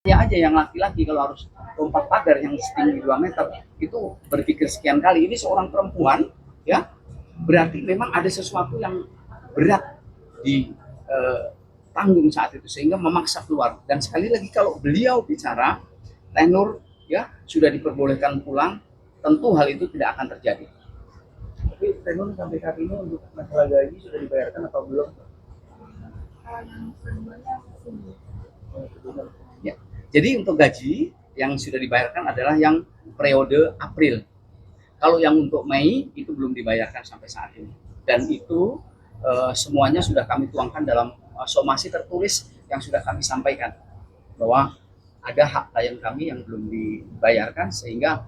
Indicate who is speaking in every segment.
Speaker 1: Ya aja yang laki-laki kalau harus lompat pagar yang setinggi 2 meter itu berpikir sekian kali. Ini seorang perempuan, ya, berarti memang ada sesuatu yang berat di tanggung saat itu sehingga memaksa keluar. Dan sekali lagi kalau beliau bicara Teh Nur ya sudah diperbolehkan pulang, tentu hal itu tidak akan terjadi.
Speaker 2: Tapi Teh Nur sampai saat ini untuk masalah gaji sudah dibayarkan atau belum?
Speaker 1: Ya. Jadi untuk gaji yang sudah dibayarkan adalah yang periode April. Kalau yang untuk Mei itu belum dibayarkan sampai saat ini. Dan itu semuanya sudah kami tuangkan dalam somasi tertulis yang sudah kami sampaikan bahwa ada hak klien kami yang belum dibayarkan sehingga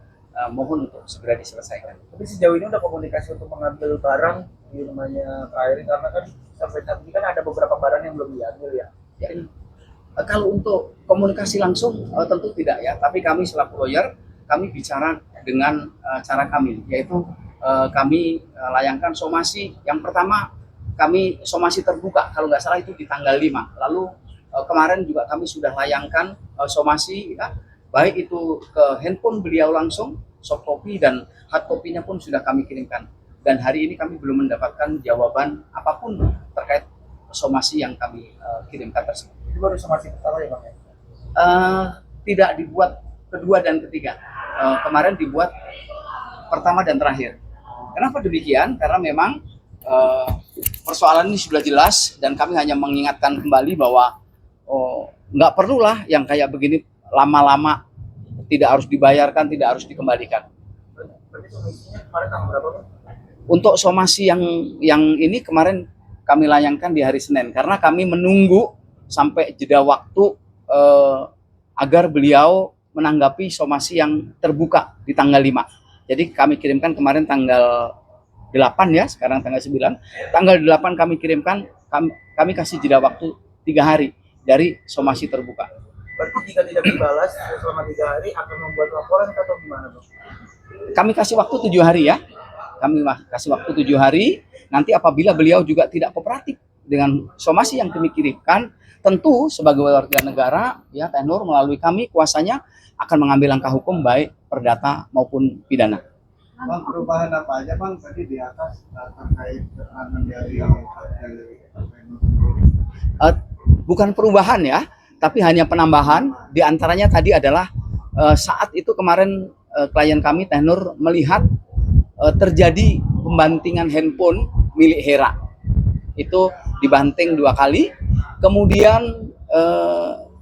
Speaker 1: mohon untuk segera diselesaikan.
Speaker 2: Tapi sejauh ini udah komunikasi untuk mengambil barang di rumahnya Kak Airin karena kan sampai saat ini kan ada beberapa barang yang belum diambil ya.
Speaker 1: Ya, kalau untuk komunikasi langsung tentu tidak ya, tapi kami selaku lawyer kami bicara dengan cara kami, yaitu kami layangkan somasi. Yang pertama kami somasi terbuka kalau nggak salah itu di tanggal 5. Lalu kemarin juga kami sudah layangkan somasi ya, baik itu ke handphone beliau langsung, soft copy dan hard copy-nya pun sudah kami kirimkan. Dan hari ini kami belum mendapatkan jawaban apapun terkait somasi yang kami kirimkan tersebut.
Speaker 2: Itu baru somasi pertama ya Bang ya?
Speaker 1: Tidak dibuat kedua dan ketiga. Kemarin dibuat pertama dan terakhir. Kenapa demikian? Karena memang persoalan ini sudah jelas dan kami hanya mengingatkan kembali bahwa nggak perlulah yang kayak begini lama-lama tidak harus dibayarkan, tidak harus dikembalikan.
Speaker 2: Berarti somasinya kemarin tanggal berapa Bang?
Speaker 1: Untuk somasi yang ini kemarin kami layangkan di hari Senin karena kami menunggu sampai jeda waktu agar beliau menanggapi somasi yang terbuka di tanggal 5. Jadi kami kirimkan kemarin tanggal 8 ya, sekarang tanggal 9. Tanggal 8 kami kirimkan, kami kasih jeda waktu 3 hari dari somasi terbuka.
Speaker 2: Berarti jika tidak dibalas selama 3 hari akan membuat laporan atau gimana Bang?
Speaker 1: Kami kasih waktu 7 hari ya. Kami kasih waktu 7 hari. Nanti apabila beliau juga tidak kooperatif dengan somasi yang kami kirimkan, tentu sebagai warga negara ya Teh Nur melalui kami kuasanya akan mengambil langkah hukum baik perdata maupun pidana.
Speaker 2: Bang, perubahan apa aja Bang tadi di atas terkait keterangan dari
Speaker 1: Bukan perubahan ya, tapi hanya penambahan. Di antaranya tadi adalah saat itu kemarin klien kami Teh Nur melihat terjadi pembantingan handphone milik Hera. Itu dibanting 2 kali. Kemudian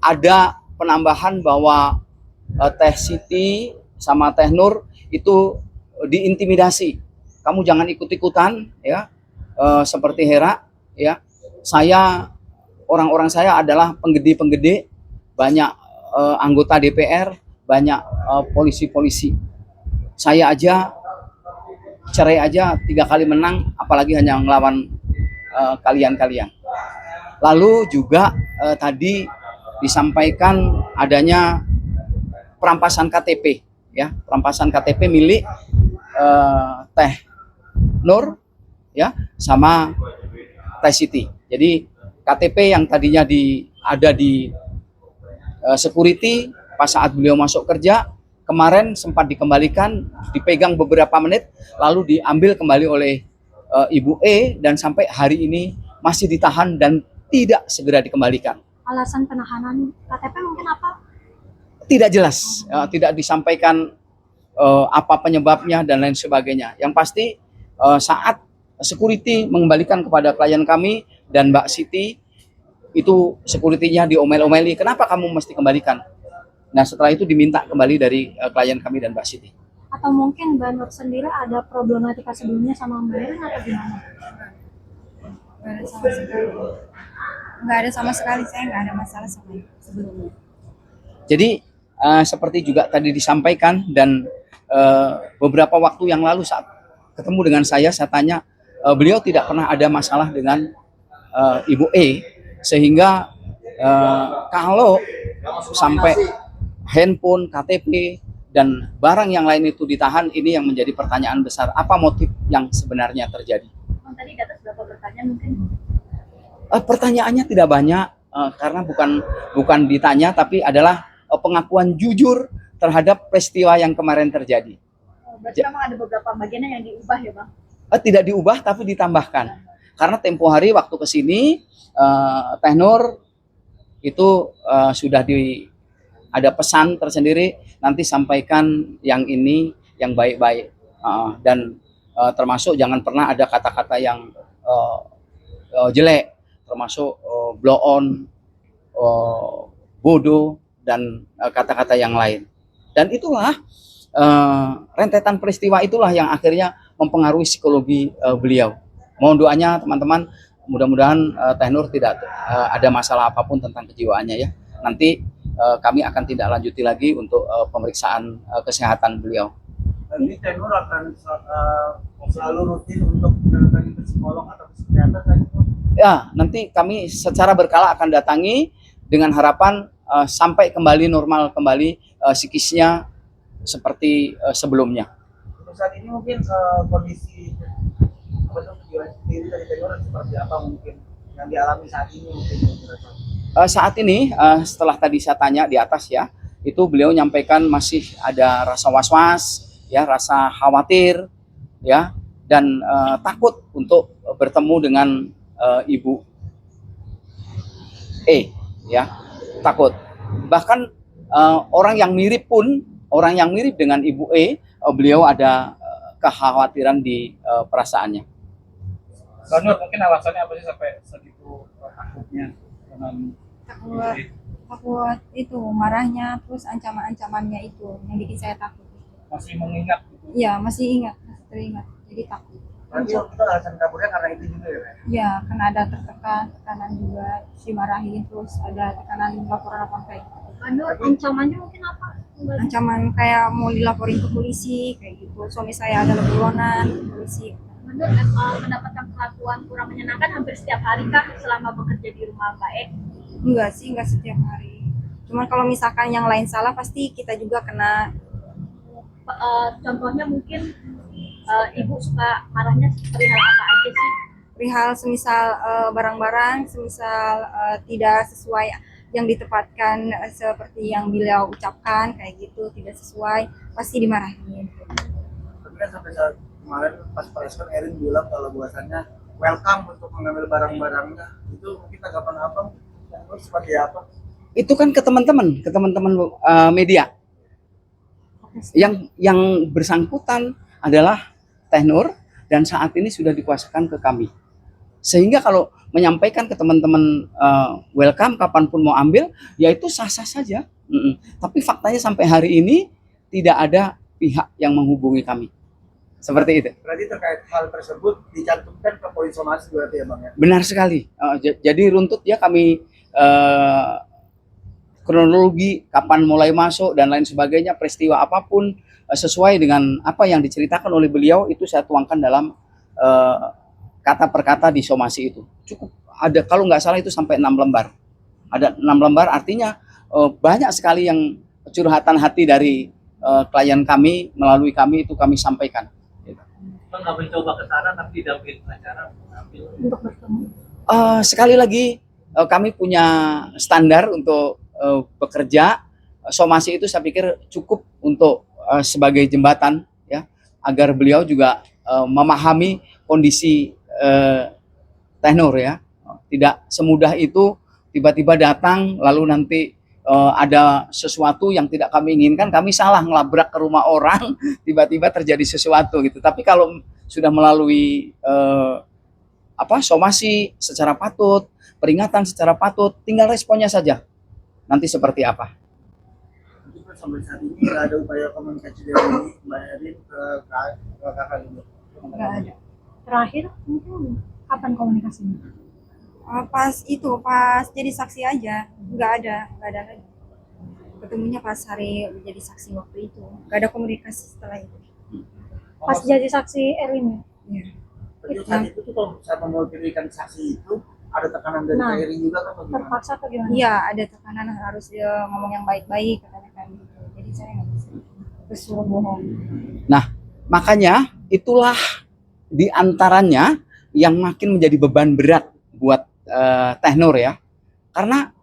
Speaker 1: ada penambahan bahwa Teh Siti sama Teh Nur itu diintimidasi. Kamu jangan ikut-ikutan ya, seperti Hera ya. Orang-orang saya adalah penggede-penggede, banyak anggota DPR, banyak polisi-polisi. Saya aja cerai aja 3 kali menang, apalagi hanya melawan kalian-kalian. Lalu juga tadi disampaikan adanya perampasan KTP ya, perampasan KTP milik Teh Nur ya sama Teh Siti. Jadi KTP yang tadinya ada di security pas saat beliau masuk kerja kemarin sempat dikembalikan, dipegang beberapa menit, lalu diambil kembali oleh Ibu E dan sampai hari ini masih ditahan dan tidak segera dikembalikan.
Speaker 3: Alasan penahanan KTP mungkin apa?
Speaker 1: Tidak jelas, tidak disampaikan apa penyebabnya dan lain sebagainya. Yang pasti saat security mengembalikan kepada klien kami dan Mbak Siti, itu security-nya diomel-omeli, kenapa kamu mesti kembalikan? Nah setelah itu diminta kembali dari klien kami dan Mbak Siti.
Speaker 3: Atau mungkin Mbak Nur sendiri ada problematika sebelumnya sama Mbak Airin atau gimana?
Speaker 4: Nggak ada sama sekali, saya nggak ada masalah sama sebelumnya.
Speaker 1: Jadi seperti juga tadi disampaikan dan beberapa waktu yang lalu saat ketemu dengan saya tanya beliau tidak pernah ada masalah dengan Ibu E, sehingga kalau sampai handphone, KTP, dan barang yang lain itu ditahan, ini yang menjadi pertanyaan besar. Apa motif yang sebenarnya terjadi?
Speaker 3: Tadi di atas berapa pertanyaan mungkin?
Speaker 1: Pertanyaannya tidak banyak, karena bukan ditanya, tapi adalah pengakuan jujur terhadap peristiwa yang kemarin terjadi.
Speaker 3: Berarti memang ada beberapa bagiannya yang diubah ya Bang?
Speaker 1: Tidak diubah tapi ditambahkan. Karena tempo hari waktu ke sini Teh Nur itu sudah ada pesan tersendiri, nanti sampaikan yang ini yang baik-baik. Dan termasuk jangan pernah ada kata-kata yang jelek, termasuk blow on, bodoh, dan kata-kata yang lain. Dan itulah rentetan peristiwa itulah yang akhirnya mempengaruhi psikologi beliau. Mohon doanya teman-teman, mudah-mudahan Teh Nur tidak ada masalah apapun tentang kejiwaannya ya. Nanti kami akan tidak lanjuti lagi untuk pemeriksaan kesehatan beliau.
Speaker 2: Nanti Teh Nur akan selalu rutin untuk mendatangi psikolog atau psikiater kan?
Speaker 1: Ya, nanti kami secara berkala akan datangi dengan harapan sampai kembali normal kembali psikisnya seperti sebelumnya.
Speaker 2: Untuk saat ini mungkin kondisi kejiwaan sendiri dari Teh Nur seperti apa mungkin yang dialami saat ini mungkin?
Speaker 1: Saat ini setelah tadi saya tanya di atas ya, itu beliau nyampaikan masih ada rasa was-was, ya, rasa khawatir, ya, dan takut untuk bertemu dengan Ibu ya, takut. Bahkan orang yang mirip dengan Ibu beliau ada kekhawatiran di perasaannya.
Speaker 2: Nur, mungkin alasannya apa sih sampai segitu takutnya dengan
Speaker 4: Takut itu marahnya, terus ancaman-ancamannya itu yang bikin saya takut.
Speaker 2: masih mengingat gitu?
Speaker 4: Iya, masih ingat, masih teringat, jadi takut.
Speaker 2: Berarti waktu itu alasan kaburnya karena itu juga ya?
Speaker 4: Ya, karena ada tekanan juga, dimarahin, terus ada tekanan laporan kayak gitu.
Speaker 3: Nur, ancamannya mungkin apa?
Speaker 4: Ancaman kayak mau dilaporin ke polisi, kayak gitu. Suami saya ada buronan polisi.
Speaker 3: Nur mendapatkan perlakuan kurang menyenangkan hampir setiap hari kah selama bekerja di rumah Mbak E?
Speaker 4: Enggak sih, enggak setiap hari. Cuman kalau misalkan yang lain salah, pasti kita juga kena.
Speaker 3: Contohnya mungkin Ibu suka marahnya perihal apa aja sih?
Speaker 4: Perihal semisal barang-barang, semisal tidak sesuai yang ditempatkan seperti yang beliau ucapkan, kayak gitu, tidak sesuai, pasti dimarahin.
Speaker 2: Tapi kan sampai saat kemarin pas preskon Erin bilang kalau bahwasannya welcome untuk mengambil barang-barangnya, itu mungkin tanggapan abang seperti apa?
Speaker 1: Itu kan ke teman-teman media. Yang bersangkutan adalah Teh Nur dan saat ini sudah dikuasakan ke kami. Sehingga kalau menyampaikan ke teman-teman welcome kapanpun mau ambil, ya itu sah-sah saja. Tapi faktanya sampai hari ini tidak ada pihak yang menghubungi kami. Seperti itu.
Speaker 2: Berarti terkait hal tersebut dicantumkan ke poin somasi berarti ya Bang ya?
Speaker 1: Benar sekali. Jadi runtut ya kami kronologi kapan mulai masuk dan lain sebagainya, peristiwa apapun sesuai dengan apa yang diceritakan oleh beliau itu saya tuangkan dalam kata per kata di somasi itu. Cukup ada, kalau nggak salah itu sampai 6 lembar. Ada 6 lembar, artinya banyak sekali yang curhatan hati dari klien kami melalui kami itu kami sampaikan.
Speaker 2: Bang nggak mencoba ke sana tapi dampingin pengacara
Speaker 3: Untuk bertemu.
Speaker 1: Sekali lagi kami punya standar untuk bekerja. Somasi itu saya pikir cukup untuk sebagai jembatan ya, agar beliau juga memahami kondisi Teh Nur ya. Tidak semudah itu tiba-tiba datang lalu nanti ada sesuatu yang tidak kami inginkan, kami salah ngelabrak ke rumah orang, tiba-tiba terjadi sesuatu gitu. Tapi kalau sudah melalui somasi secara patut, peringatan secara patut, tinggal responnya saja. Nanti seperti apa?
Speaker 2: Sampai saat ini nggak ada upaya komunikasi dari Mbak Erin ke kakak ini?
Speaker 4: Enggak ada.
Speaker 3: Terakhir mungkin kapan komunikasinya?
Speaker 4: Pas jadi saksi aja, nggak ada lagi. Ketemunya pas hari jadi saksi waktu itu, nggak ada komunikasi setelah itu.
Speaker 3: Pas jadi saksi Erwin ya?
Speaker 4: Iya.
Speaker 2: Tapi saat itu tuh kalau saat memberikan saksi itu ada tekanan dari
Speaker 3: Nah,
Speaker 2: Erin juga kan? Bagaimana?
Speaker 3: Terpaksa atau gimana?
Speaker 4: Iya, ada tekanan harus dia ngomong yang baik-baik katanya kan gitu. Jadi saya nggak bisa terus suruh bohong.
Speaker 1: Nah, makanya itulah diantaranya yang makin menjadi beban berat buat Teh Nur ya. Karena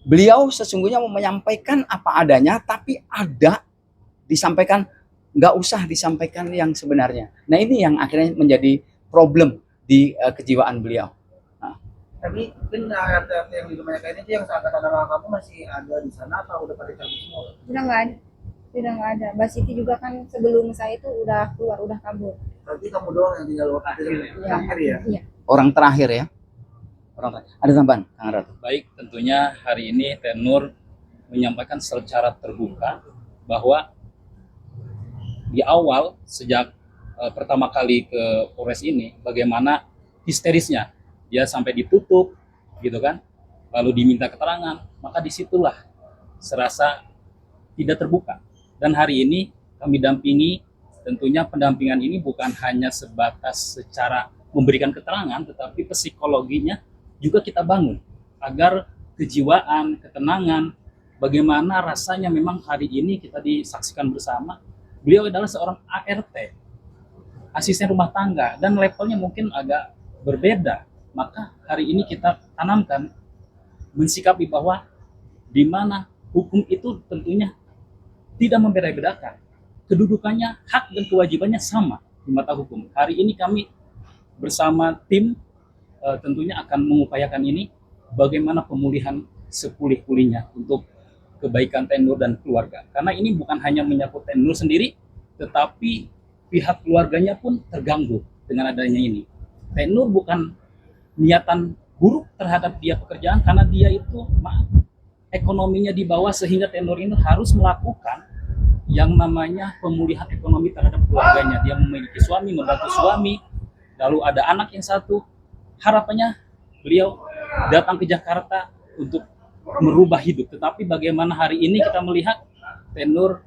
Speaker 1: beliau sesungguhnya mau menyampaikan apa adanya, tapi ada disampaikan, nggak usah disampaikan yang sebenarnya. Nah ini yang akhirnya menjadi problem di kejiwaan beliau.
Speaker 2: Tapi mungkin RT yang di rumahnya kayak ini yang seangkatan sama kamu masih ada di sana atau udah pada cabut semua?
Speaker 4: Udah nggak ada. Mbak Siti juga kan sebelum saya itu udah keluar, udah kabur.
Speaker 2: Berarti kamu doang yang tinggal waktu terakhir ya?
Speaker 4: Iya.
Speaker 1: Orang terakhir ya. Orang terakhir. Ada tambahan, Kang Ratu?
Speaker 5: Baik, tentunya hari ini Teh Nur menyampaikan secara terbuka bahwa di awal sejak pertama kali ke Polres ini, bagaimana histerisnya dia sampai ditutup, gitu kan, lalu diminta keterangan, maka disitulah serasa tidak terbuka. Dan hari ini kami dampingi, tentunya pendampingan ini bukan hanya sebatas secara memberikan keterangan, tetapi psikologinya juga kita bangun agar kejiwaan, ketenangan, bagaimana rasanya memang hari ini kita disaksikan bersama. Beliau adalah seorang ART, asisten rumah tangga, dan levelnya mungkin agak berbeda. Maka hari ini kita tanamkan, mensikapi bahwa di mana hukum itu tentunya tidak membeda-bedakan. Kedudukannya, hak dan kewajibannya sama di mata hukum. Hari ini kami bersama tim tentunya akan mengupayakan ini, bagaimana pemulihan sepulih-pulihnya untuk kebaikan Teh Nur dan keluarga. Karena ini bukan hanya menyangkut Teh Nur sendiri, tetapi pihak keluarganya pun terganggu dengan adanya ini. Teh Nur bukan niatan buruk terhadap dia pekerjaan, karena dia itu ekonominya di bawah, sehingga Teh Nur ini harus melakukan yang namanya pemulihan ekonomi terhadap keluarganya. Dia memiliki suami, membantu suami, lalu ada anak yang satu. Harapannya beliau datang ke Jakarta untuk merubah hidup, tetapi bagaimana hari ini kita melihat Teh Nur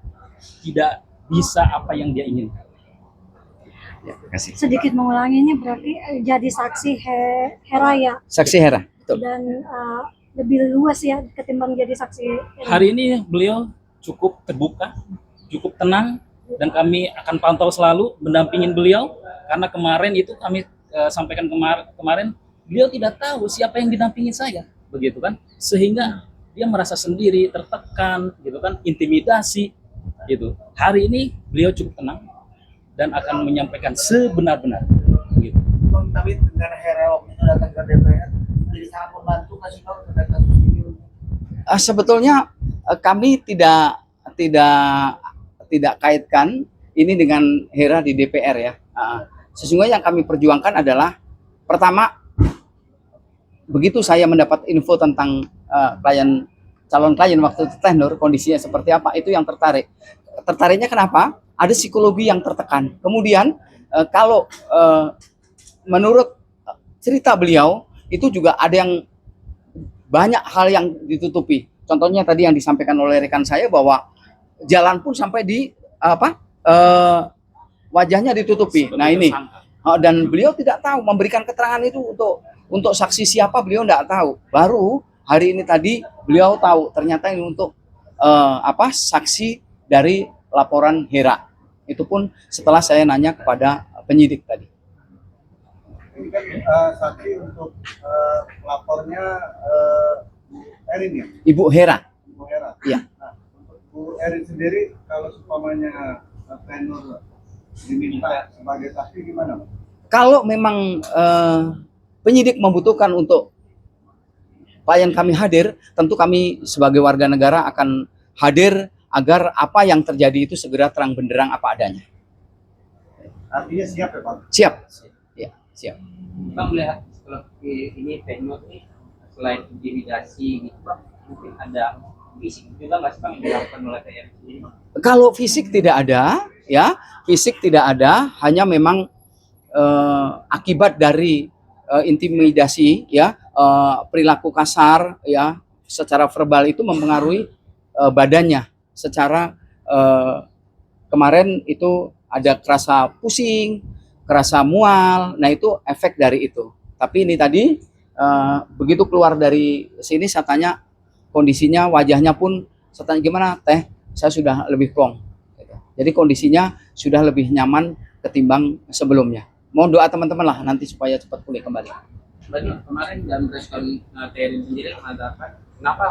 Speaker 5: tidak bisa apa yang dia inginkan.
Speaker 1: Ya, terima kasih.
Speaker 6: Sedikit mengulanginya berarti jadi saksi Hera ya,
Speaker 1: Saksi Hera, betul.
Speaker 6: dan lebih luas ya ketimbang jadi saksi Hera.
Speaker 5: Hari ini beliau cukup terbuka, cukup tenang, dan kami akan pantau selalu mendampingin beliau, karena kemarin itu kami sampaikan kemarin beliau tidak tahu siapa yang didampingi saya, begitu kan, sehingga dia merasa sendiri, tertekan, gitu kan, intimidasi, gitu. Hari ini beliau cukup tenang dan akan menyampaikan sebenar-benar, gitu.
Speaker 2: Tapi dengan Hera waktu itu datang ke DPR, jadi sangat membantu kasih tahu terkait kasus ini.
Speaker 1: Sebetulnya kami tidak kaitkan ini dengan Hera di DPR ya. Sesungguhnya yang kami perjuangkan adalah, pertama, begitu saya mendapat info tentang calon klien waktu itu Teh Nur, kondisinya seperti apa, itu yang tertarik. Tertariknya kenapa? Ada psikologi yang tertekan. Kemudian kalau menurut cerita beliau itu juga ada yang banyak hal yang ditutupi. Contohnya tadi yang disampaikan oleh rekan saya bahwa jalan pun sampai di wajahnya ditutupi. Nah ini, dan beliau tidak tahu memberikan keterangan itu untuk saksi siapa, beliau tidak tahu. Baru hari ini tadi beliau tahu ternyata ini untuk saksi dari laporan Hera. Itu pun setelah saya nanya kepada penyidik tadi.
Speaker 2: Ini kan saksi untuk lapornya Erin ya?
Speaker 1: Ibu Hera.
Speaker 2: Ibu Hera.
Speaker 1: Iya.
Speaker 2: Nah, untuk Bu Erin sendiri, kalau seumpamanya Teh Nur diminta sebagai saksi gimana?
Speaker 1: Kalau memang penyidik membutuhkan untuk klien kami hadir, tentu kami sebagai warga negara akan hadir agar apa yang terjadi itu segera terang benderang apa adanya.
Speaker 2: Artinya siap ya Pak?
Speaker 1: Siap. Ya, siap.
Speaker 7: Bang melihat seperti ini Teh Nur ini selain intimidasi gitu Bang, mungkin ada fisik juga nggak sih Bang yang dilakukan oleh TNI sendiri Bang?
Speaker 1: Kalau fisik tidak ada, ya, fisik tidak ada, hanya memang akibat dari intimidasi, ya, perilaku kasar, ya, secara verbal itu mempengaruhi badannya. Secara kemarin itu ada kerasa pusing, kerasa mual, nah itu efek dari itu. Tapi ini tadi begitu keluar dari sini saya tanya kondisinya, wajahnya pun saya tanya gimana Teh, saya sudah lebih plong. Jadi kondisinya sudah lebih nyaman ketimbang sebelumnya. Mohon doa teman-teman lah nanti supaya cepat pulih kembali.
Speaker 7: Berarti kemarin dalam respon TNI sendiri mengatakan Kenapa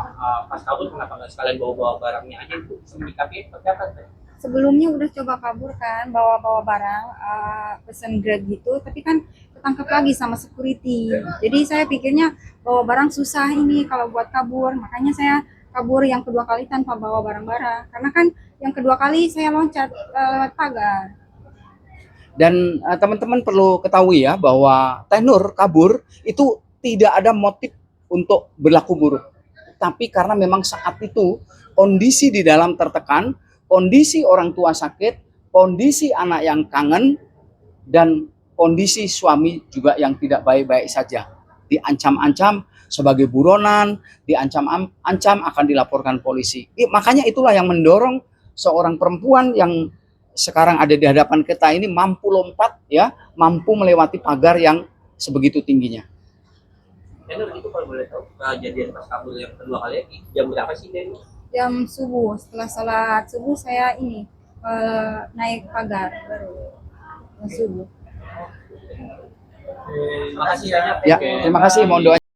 Speaker 7: pas kabur kenapa nggak sekalian bawa barangnya aja itu bisa menyikapi seperti apa Teh?
Speaker 4: Sebelumnya udah coba kabur kan, bawa-bawa barang, pesen Grab gitu, tapi kan ketangkep lagi sama security. Jadi saya pikirnya bawa barang susah ini kalau buat kabur, makanya saya kabur yang kedua kali tanpa bawa barang-barang. Karena kan yang kedua kali saya loncat lewat pagar.
Speaker 1: Dan teman-teman perlu ketahui ya bahwa Teh Nur kabur itu tidak ada motif untuk berlaku buruk. Tapi karena memang saat itu kondisi di dalam tertekan, kondisi orang tua sakit, kondisi anak yang kangen, dan kondisi suami juga yang tidak baik-baik saja. Diancam-ancam sebagai buronan, diancam-ancam akan dilaporkan polisi. Makanya itulah yang mendorong seorang perempuan yang sekarang ada di hadapan kita ini mampu lompat ya, mampu melewati pagar yang sebegitu tingginya.
Speaker 7: Nur itu kalau boleh tahu kejadian pas kabur yang kedua kali jam berapa sih Nur?
Speaker 4: Jam subuh, setelah sholat subuh saya ini naik pagar baru jam subuh.
Speaker 7: Terima kasih banyak.
Speaker 1: Ya, terima kasih, mohon doa.